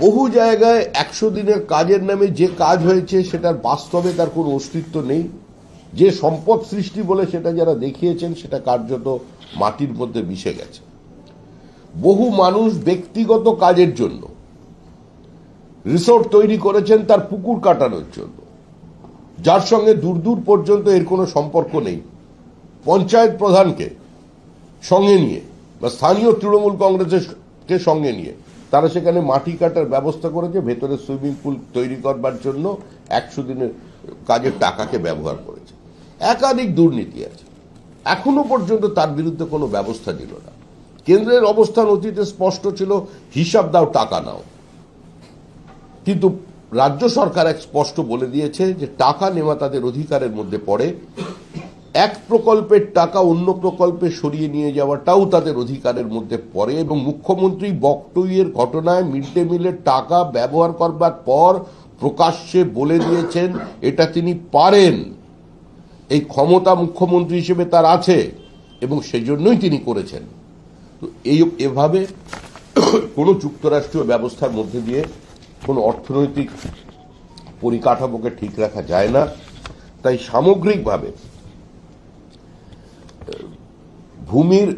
বহু জায়গায় 100 দিনের কাজের নামে যে কাজ হয়েছে সেটার বাস্তবে তার কোনো অস্তিত্ব নেই। যে সম্পদ সৃষ্টি বলে সেটা যারা দেখিয়েছেন সেটা কার্যত মাটির মধ্যে মিশে গেছে। বহু মানুষ ব্যক্তিগত কাজের জন্য রিসোর্ট তৈরি করেছেন তার পুকুর কাটানোর জন্য, যার সঙ্গে দূর দূর পর্যন্ত এর কোনো সম্পর্ক নেই। পঞ্চায়েত প্রধানকে সঙ্গে নিয়ে বা স্থানীয় তৃণমূল কংগ্রেসকে সঙ্গে নিয়ে তারা সেখানে মাটি কাটার ব্যবস্থা করেছে, ভেতরে সুইমিং পুল তৈরি করবার জন্য 100 দিনের কাজের টাকাকে ব্যবহার করেছে। একাধিক দুর্নীতি আছে, এখনো পর্যন্ত তার বিরুদ্ধে কোনো ব্যবস্থা নিল না। কেন্দ্রের অবস্থান অতীতে স্পষ্ট ছিল, হিসাব দাও টাকা নাও, কিন্তু রাজ্য সরকার এক স্পষ্ট বলে দিয়েছে যে টাকা নেওয়া তাদের অধিকারের মধ্যে পড়ে। এক প্রকল্পের টাকা অন্য প্রকল্পে সরিয়ে নিয়ে যাওয়াটাও তাদের অধিকারের মধ্যে পড়ে। এবং মুখ্যমন্ত্রী বকটুইয়ের ঘটনায় মিড ডে মিলের টাকা ব্যবহার করবার পর প্রকাশ্যে বলে দিয়েছেন এটা তিনি পারেন, এই ক্ষমতা মুখ্যমন্ত্রী হিসেবে তার আছে এবং সেজন্যই তিনি করেছেন। তো এভাবে কোনো যুক্তরাষ্ট্রীয় ব্যবস্থার মধ্যে দিয়ে কোনো অর্থনৈতিক পরিকাঠামোকে ঠিক রাখা যায় না। তাই সামগ্রিকভাবে ভূমির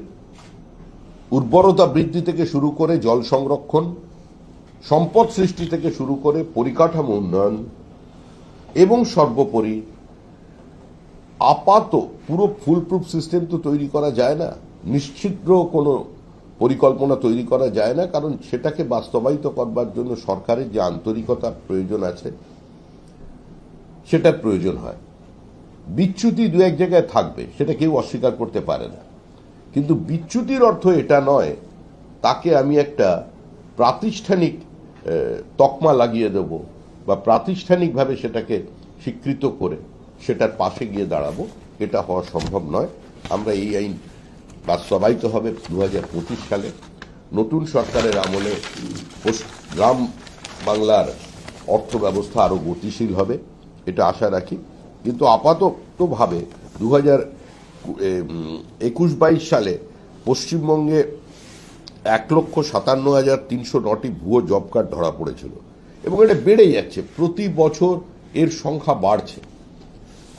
উর্বরতা বৃদ্ধি থেকে শুরু করে জল সংরক্ষণ, সম্পদ সৃষ্টি থেকে শুরু করে পরিকাঠামো উন্নয়ন এবং সর্বোপরি আপাত পুরো ফুলপ্রুফ সিস্টেম তো তৈরি করা যায় না, নিশ্চিদ্র কোনো পরিকল্পনা তৈরি করা যায় না, কারণ সেটাকে বাস্তবায়িত করবার জন্য সরকারের যে আন্তরিকতার প্রয়োজন আছে সেটার প্রয়োজন হয়। বিচ্যুতি দু এক জায়গায় থাকবে, সেটা কেউ অস্বীকার করতে পারে না, কিন্তু বিচ্যুতির অর্থ এটা নয় তাকে আমি একটা প্রাতিষ্ঠানিক তকমা লাগিয়ে দেব বা প্রাতিষ্ঠানিকভাবে সেটাকে স্বীকৃত করে সেটার পাশে গিয়ে দাঁড়াবো, এটা হওয়া সম্ভব নয়। আমরা এই আইন বাস্তবায়িত হবে 2025 সালে। নতুন সরকারের আমলে গ্রাম বাংলার অর্থ ব্যবস্থা আরো গতিশীল হবে, এটা আশা রাখি। কিন্তু আপাততভাবে 2021-22 সালে পশ্চিমবঙ্গে 1,57,309টি ভুয়ো জব কার্ড ধরা পড়েছিল এবং এটা বেড়ে যাচ্ছে, প্রতি বছর এর সংখ্যা বাড়ছে।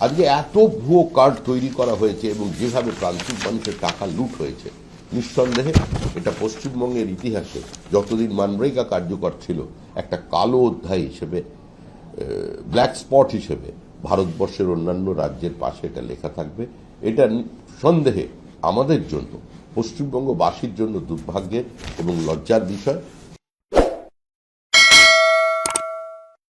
আজকে এত ভুয়ো কার্ড তৈরি করা হয়েছে এবং যেভাবে প্রান্তিক মানুষের টাকা লুট হয়েছে, নিঃসন্দেহে এটা পশ্চিমবঙ্গের ইতিহাসে যতদিন মানরেগা কার্যকর ছিল একটা কালো অধ্যায় হিসেবে, ব্ল্যাক স্পট হিসেবে ভারতবর্ষের অন্যান্য রাজ্যের পাশে এটা লেখা থাকবে। এটা সন্দেহে আমাদের জন্য, পশ্চিমবঙ্গবাসীর জন্য দুর্ভাগ্যের এবং লজ্জার বিষয়।